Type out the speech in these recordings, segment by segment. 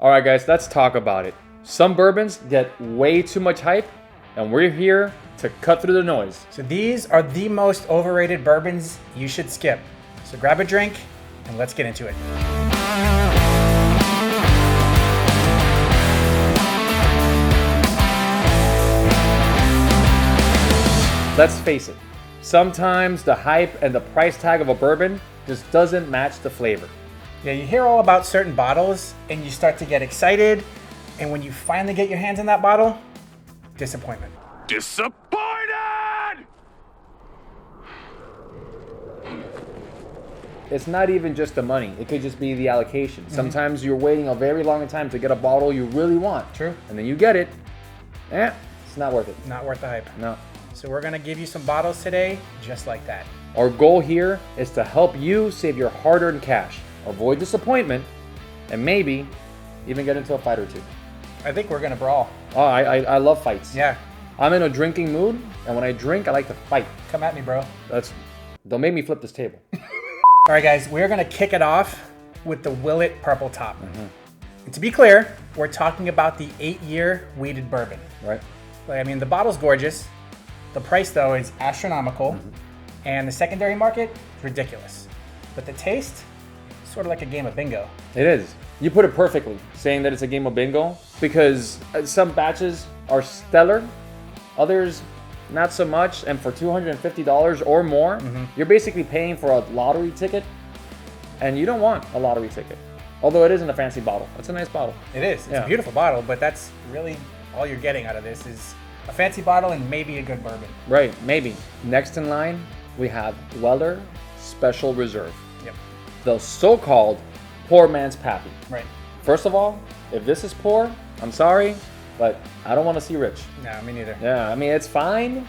All right, guys, let's talk about it. Some bourbons get way too much hype, and we're here to cut through the noise. So these are the most overrated bourbons you should skip. So grab a drink and let's get into it. Let's face it, sometimes the hype and the price tag of a bourbon just doesn't match the flavor. Yeah, you hear all about certain bottles and you start to get excited, and when you finally get your hands on that bottle, disappointment. Disappointed! It's not even just the money. It could just be the allocation. Sometimes you're waiting a very long time to get a bottle you really want. True. And then you get it. It's not worth it. Not worth the hype. No. So we're gonna give you some bottles today, just like that. Our goal here is to help you save your hard-earned cash, avoid disappointment, and maybe even get into a fight or two. I think we're gonna brawl. Oh, I love fights. Yeah, I'm in a drinking mood, and when I drink, I like to fight. come at me, bro. Don't make me flip this table. All right, guys, we're gonna kick it off with the Willet Purple Top. And to be clear, we're talking about the 8-year weeded bourbon. Right? Like, I mean, the bottle's gorgeous. The price, though, is astronomical. And the secondary market is ridiculous. But the taste, sort of like a game of bingo. It is. You put it perfectly, saying that it's a game of bingo, because some batches are stellar, others not so much, and for $250 or more, you're basically paying for a lottery ticket, and you don't want a lottery ticket. Although it isn't a fancy bottle. It's a nice bottle. It is. It's a beautiful bottle, but that's really all you're getting out of this is a fancy bottle and maybe a good bourbon. Right, maybe. Next in line, we have Weller Special Reserve. Yep. The so-called poor man's Papy. Right. First of all, if this is poor, I'm sorry, but I don't want to see rich. No, me neither. Yeah, I mean, it's fine.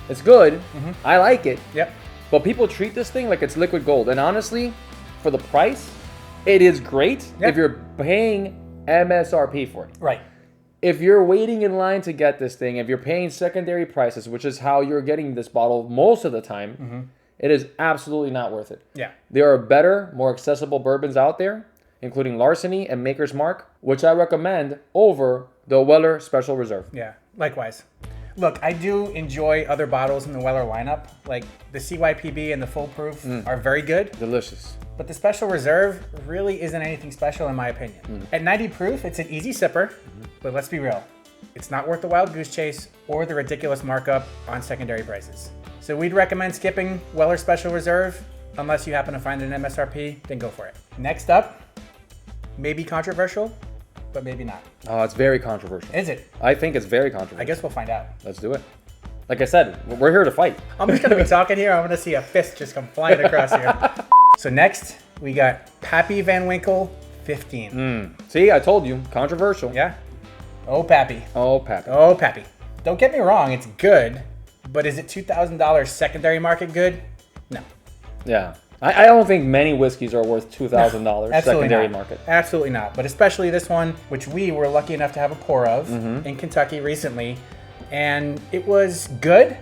It's good. I like it. Yep. But people treat this thing like it's liquid gold. And honestly, for the price, it is great if you're paying MSRP for it. Right. If you're waiting in line to get this thing, if you're paying secondary prices, which is how you're getting this bottle most of the time, it is absolutely not worth it. Yeah. There are better, more accessible bourbons out there, including Larceny and Maker's Mark, which I recommend over the Weller Special Reserve. Yeah, likewise. Look, I do enjoy other bottles in the Weller lineup. Like the CYPB and the Full Proof are very good. Delicious. But the Special Reserve really isn't anything special in my opinion. At 90 proof, it's an easy sipper, but let's be real. It's not worth the wild goose chase or the ridiculous markup on secondary prices. So we'd recommend skipping Weller Special Reserve unless you happen to find an MSRP, then go for it. Next up, maybe controversial, but maybe not. Oh, it's very controversial. Is it? I think it's very controversial. I guess we'll find out. Let's do it. Like I said, we're here to fight. I'm just gonna be talking here. I'm gonna see a fist just come flying across here. So next, we got Papy Van Winkle 15. See, I told you, controversial. Yeah? Oh, Papy. Oh, Papy. Oh, Papy. Don't get me wrong, it's good, but is it $2,000 secondary market good? No. Yeah. I don't think many whiskeys are worth $2,000 Absolutely secondary not. market. Absolutely not. But especially this one, which we were lucky enough to have a pour of in Kentucky recently. And it was good,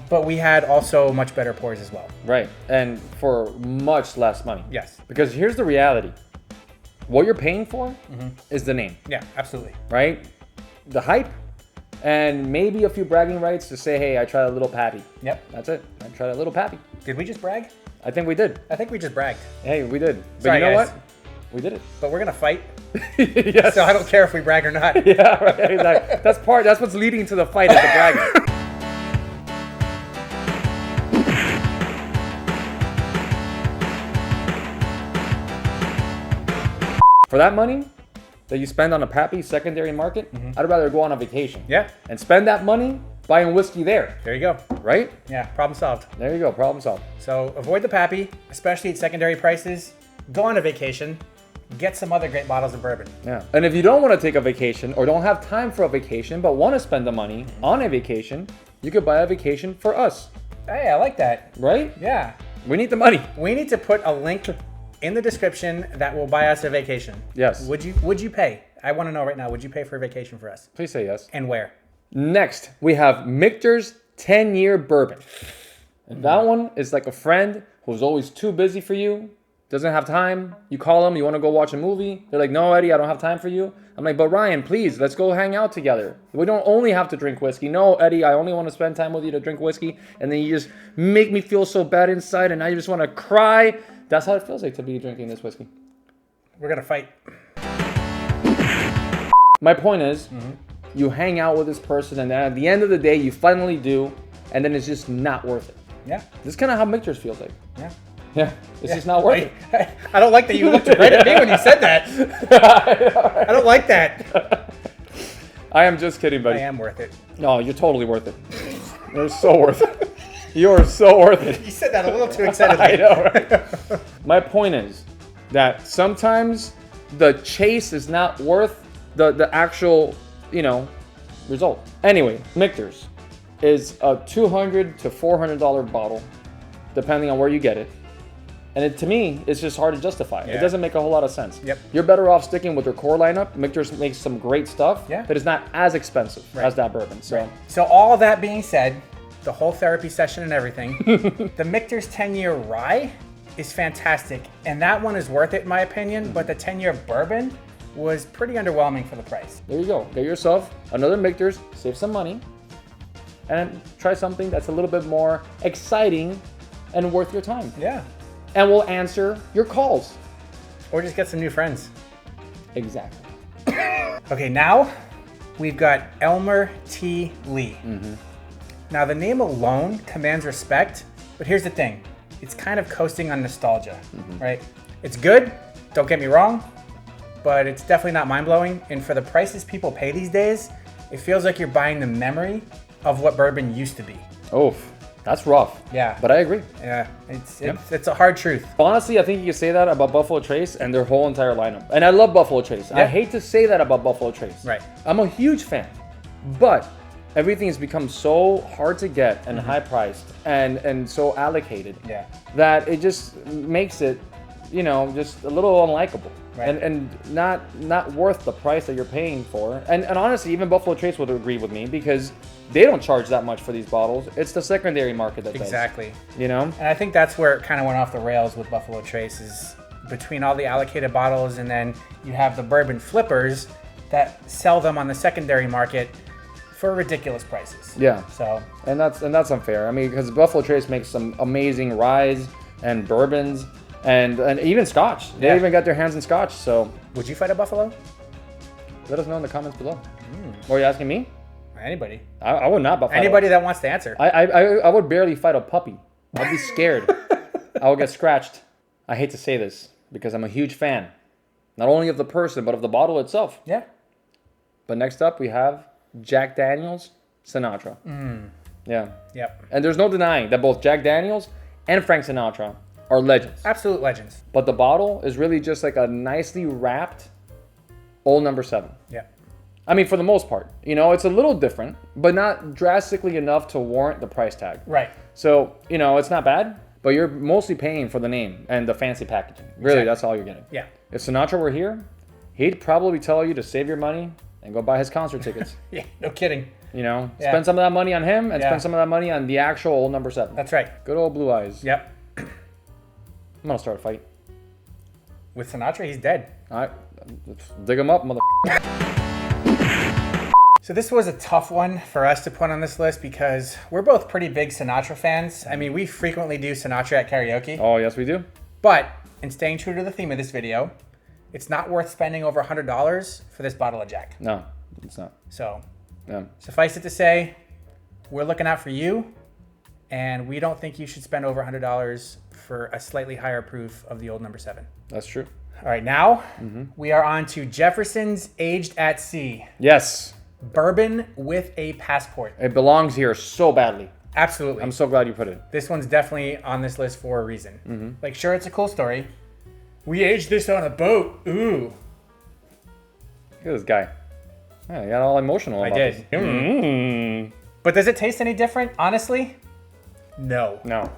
but we had also much better pours as well. Right. And for much less money. Yes. Because here's the reality. What you're paying for is the name, Yeah, absolutely. right? The hype, and maybe a few bragging rights to say, hey, I tried a little Papy. Yep. That's it. I tried a little Papy. Did we just brag? I think we did. I think we just bragged. Hey, we did. But Sorry, you know guys. what? We did it. But we're gonna fight, Yes. so I don't care if we brag or not. Yeah, right. Exactly. That's what's leading to the fight is the bragging. For that money that you spend on a Papy secondary market, I'd rather go on a vacation. Yeah. And spend that money buying whiskey there, There you go. right? Yeah, problem solved. There you go. Problem solved. So avoid the Papy, especially at secondary prices. Go on a vacation. Get some other great bottles of bourbon. Yeah. And if you don't want to take a vacation or don't have time for a vacation but want to spend the money on a vacation, you could buy a vacation for us, Hey, I like that. right? Yeah. We need the money. We need to put a link in the description that will buy us a vacation. Yes. Would you pay? I want to know right now, would you pay for a vacation for us? Please say yes. And where? Next, we have Michter's 10-year bourbon. And that one is like a friend who's always too busy for you doesn't have time. You call them, you want to go watch a movie. They're like, no, Eddie, I don't have time for you. I'm like, but Ryan, please, let's go hang out together. We don't only have to drink whiskey. No, Eddie, I only want to spend time with you to drink whiskey. And then you just make me feel so bad inside, and now you just want to cry. That's how it feels like to be drinking this whiskey. We're going to fight. My point is, you hang out with this person, and then at the end of the day, you finally do, and then it's just not worth it. Yeah. This is kind of how Michter's feels like. Yeah. Yeah, it's just not worth it. I don't like that you looked right at me when you said that. I don't like that. I am just kidding, buddy. I am worth it. No, you're totally worth it. You're so worth it. You're so worth it. You said that a little too excitedly. I know, right? My point is that sometimes the chase is not worth the actual, result. Anyway, Michter's is a $200 to $400 bottle, depending on where you get it. And to me, it's just hard to justify. Yeah. It doesn't make a whole lot of sense. Yep. You're better off sticking with their core lineup. Michter's makes some great stuff, Yeah. but it's not as expensive as that bourbon. So, So all that being said, the whole therapy session and everything, the Michter's 10-year rye is fantastic. And that one is worth it in my opinion, but the 10-year bourbon was pretty underwhelming for the price. there you go. Get yourself another Michter's, save some money, and try something that's a little bit more exciting and worth your time. Yeah. And we'll answer your calls. Or just get some new friends. Exactly. Okay, now we've got Elmer T. Lee. Now the name alone commands respect, but here's the thing. It's kind of coasting on nostalgia, right? It's good, don't get me wrong, but it's definitely not mind-blowing. And for the prices people pay these days, it feels like you're buying the memory of what bourbon used to be. Oh, that's rough. Yeah. But I agree. Yeah, it's a hard truth. Honestly, I think you can say that about Buffalo Trace and their whole entire lineup. And I love Buffalo Trace. I hate to say that about Buffalo Trace. Right. I'm a huge fan. But everything has become so hard to get and high priced and so allocated that it just makes it, just a little unlikable. Right. And not worth the price that you're paying for. And honestly, even Buffalo Trace would agree with me because they don't charge that much for these bottles. It's the secondary market that does. Exactly. And I think that's where it kind of went off the rails with Buffalo Trace is between all the allocated bottles and then you have the bourbon flippers that sell them on the secondary market for ridiculous prices. Yeah. So. And that's unfair. I mean, because Buffalo Trace makes some amazing ryes and bourbons and even Scotch. They even got their hands in Scotch. So Would you fight a buffalo? let us know in the comments below. Or are you asking me? Anybody. I would not fight Anybody that wants to answer. I would barely fight a puppy. I'd be scared. I would get scratched. I hate to say this because I'm a huge fan, not only of the person but of the bottle itself. Yeah. But next up we have Jack Daniel's Sinatra. Yeah. Yep. And there's no denying that both Jack Daniel's and Frank Sinatra are legends. Absolute legends. But the bottle is really just like a nicely wrapped Old Number 7. Yeah. I mean, for the most part, it's a little different, but not drastically enough to warrant the price tag. Right. So, it's not bad, but you're mostly paying for the name and the fancy packaging. Really, Exactly. that's all you're getting. Yeah. If Sinatra were here, he'd probably tell you to save your money and go buy his concert tickets. Yeah. No kidding. Spend some of that money on him and spend some of that money on the actual Old Number 7. That's right. Good old Blue Eyes. Yep. I'm going to start a fight. With Sinatra, he's dead. All right. Let's dig him up, mother. So this was a tough one for us to put on this list because we're both pretty big Sinatra fans. I mean, we frequently do Sinatra at karaoke. Oh, yes, we do. But in staying true to the theme of this video, it's not worth spending over $100 for this bottle of Jack. No, it's not. So Yeah. suffice it to say, we're looking out for you, and we don't think you should spend over $100 for a slightly higher proof of the Old Number 7. That's true. All right, now we are on to Jeffersons Aged at Sea. Yes. Bourbon with a passport. It belongs here so badly. Absolutely. I'm so glad you put it. This one's definitely on this list for a reason. Like, sure, it's a cool story. We aged this on a boat. Ooh. Look at this guy. Yeah, he got all emotional about did. this. But does it taste any different? Honestly, no. No.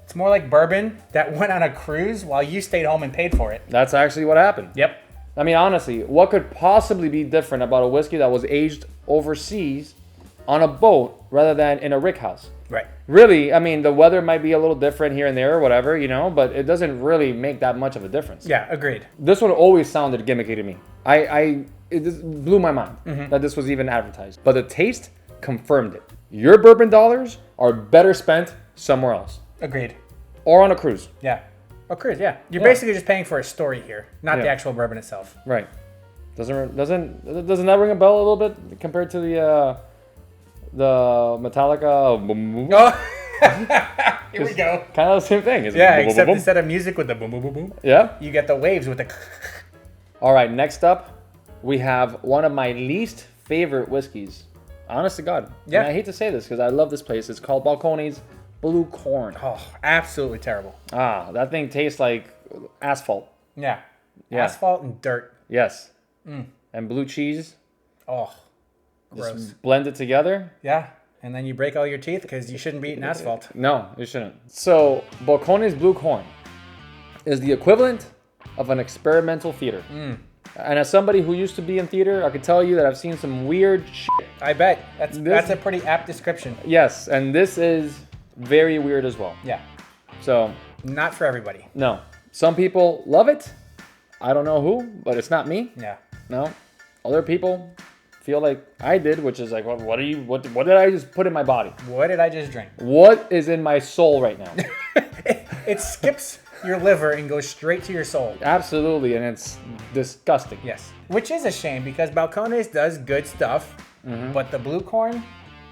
It's more like bourbon that went on a cruise while you stayed home and paid for it. That's actually what happened. Yep. I mean, honestly, what could possibly be different about a whiskey that was aged overseas on a boat rather than in a rick house? Right. Really, I mean, the weather might be a little different here and there or whatever, you know, but it doesn't really make that much of a difference. Yeah, agreed. This one always sounded gimmicky to me. It just blew my mind that this was even advertised. But the taste confirmed it. Your bourbon dollars are better spent somewhere else. Agreed. Or on a cruise. Yeah. Oh, cruise, yeah. You're basically just paying for a story here, not the actual bourbon itself. Right. Doesn't that ring a bell a little bit compared to the Metallica? Oh, here we go. Kind of the same thing. Except instead of music with the boom, boom, boom, boom, you get the waves with the. All right, next up, we have one of my least favorite whiskeys. Honest to God. Yeah. And I hate to say this because I love this place. It's called Balcones Blue Corn. Oh, absolutely terrible. That thing tastes like asphalt. Yeah. Asphalt and dirt. Yes. And blue cheese. Oh, gross. Just blend it together. Yeah. And then you break all your teeth because you shouldn't be eating asphalt. No, you shouldn't. So, Balcones Blue Corn is the equivalent of an experimental theater. And as somebody who used to be in theater, I can tell you that I've seen some weird shit. I bet. That's a pretty apt description. Yes, and this is very weird as well. Yeah. So. Not for everybody. No. Some people love it. I don't know who, but it's not me. Yeah. No. Other people feel like I did, which is like, what did I just put in my body? What did I just drink? What is in my soul right now? It skips your liver and goes straight to your soul. Absolutely, and it's disgusting. Yes. Which is a shame because Balcones does good stuff, but the blue corn,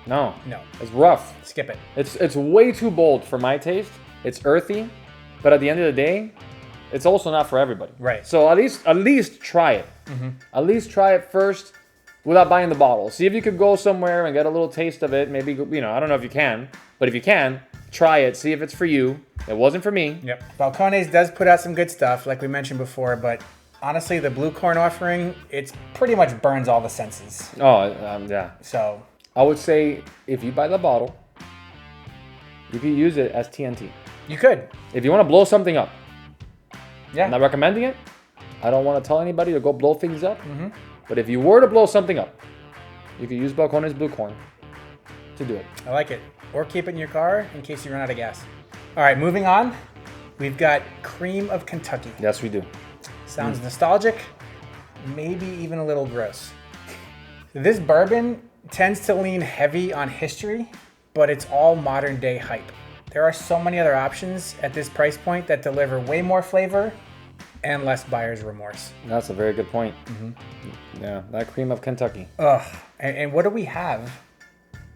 No. no. It's rough. Skip it. It's way too bold for my taste. It's earthy, but at the end of the day, it's also not for everybody. Right. So at least try it. At least try it first without buying the bottle. See if you could go somewhere and get a little taste of it. Maybe, you know, I don't know if you can, but if you can, try it. See if it's for you. It wasn't for me. Yep. Balcones does put out some good stuff, like we mentioned before, but honestly, the blue corn offering, it's pretty much burns all the senses. Oh, yeah. So I would say if you buy the bottle, you could use it as TNT. you could. If you want to blow something up. Yeah. I'm not recommending it. I don't want to tell anybody to go blow things up. But if you were to blow something up, you could use Balcones Blue Corn to do it. I like it. Or keep it in your car in case you run out of gas. All right, moving on. We've got Cream of Kentucky. Yes, we do. Sounds nostalgic, maybe even a little gross. This bourbon tends to lean heavy on history, but it's all modern day hype. There are so many other options at this price point that deliver way more flavor and less buyer's remorse. That's a very good point. Yeah, that Cream of Kentucky. Ugh. And what do we have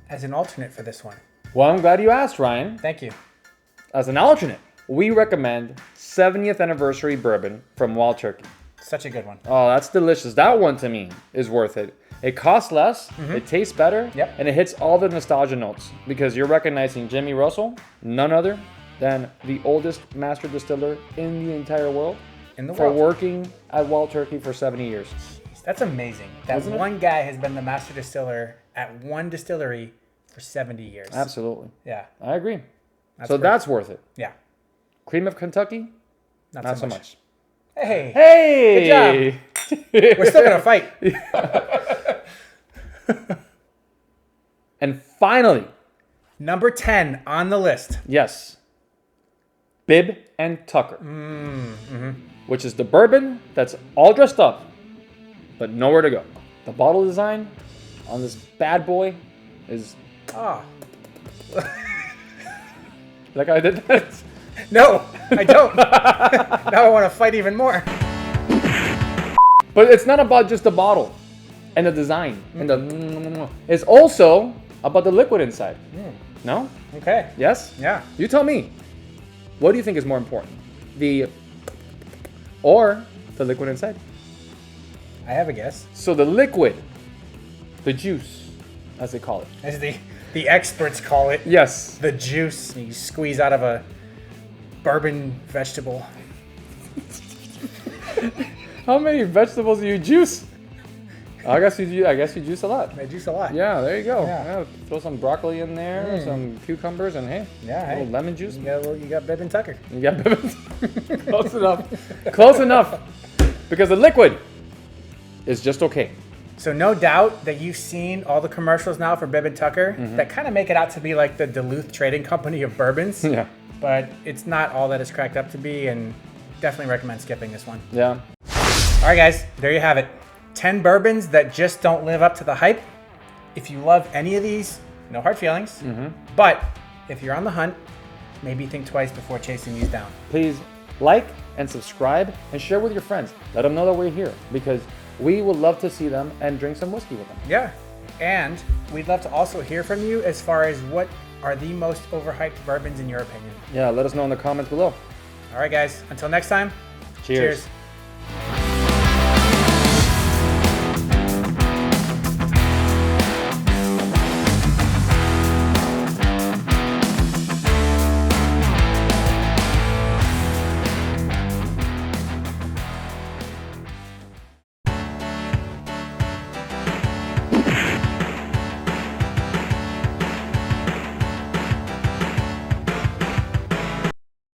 as an alternate for this one? Well, I'm glad you asked, Ryan. Thank you. As an alternate, we recommend 70th anniversary bourbon from Wild Turkey. Such a good one. Oh, that's delicious. That one to me is worth it. It costs less, it tastes better, Yep. and it hits all the nostalgia notes because you're recognizing Jimmy Russell, none other than the oldest master distiller in the entire world, In the for world. working at Wild Turkey for 70 years. That's amazing. That Isn't it? one guy has been the master distiller at one distillery for 70 years. Absolutely. Yeah. I agree. That's So great. that's worth it. Yeah. Cream of Kentucky, Not not so so much. much. Hey. Hey! We're still going to fight. And finally, Number 10 on the list. yes, Bib and Tucker, which is the bourbon that's all dressed up, but nowhere to go. The bottle design on this bad boy is Oh. like I did that. No, I don't. Now I want to fight even more. But it's not about just the bottle and the design and the. It's also about the liquid inside. No? Okay. Yes? Yeah. You tell me. What do you think is more important? Or the liquid inside? I have a guess. So the liquid, the juice, as they call it. As the experts call it, Yes. the juice you squeeze out of a bourbon vegetable. How many vegetables do you juice? I guess you juice a lot. I juice a lot. Yeah, there you go. Yeah. Yeah, throw some broccoli in there, some cucumbers, and hey, Yeah, a hey. little lemon juice. You got Bib and Tucker. You got close enough. Close enough. Because the liquid is just okay. So no doubt that you've seen all the commercials now for Bib and Tucker that kind of make it out to be like the Duluth trading company of bourbons. Yeah. But it's not all that it's cracked up to be, and definitely recommend skipping this one. Yeah. All right, guys, there you have it. 10 bourbons that just don't live up to the hype. If you love any of these, no hard feelings. But if you're on the hunt, maybe think twice before chasing these down. Please like and subscribe and share with your friends. Let them know that we're here because we would love to see them and drink some whiskey with them. Yeah. And we'd love to also hear from you as far as what are the most overhyped bourbons in your opinion. Yeah, let us know in the comments below. All right, guys. Until next time. Cheers. Cheers.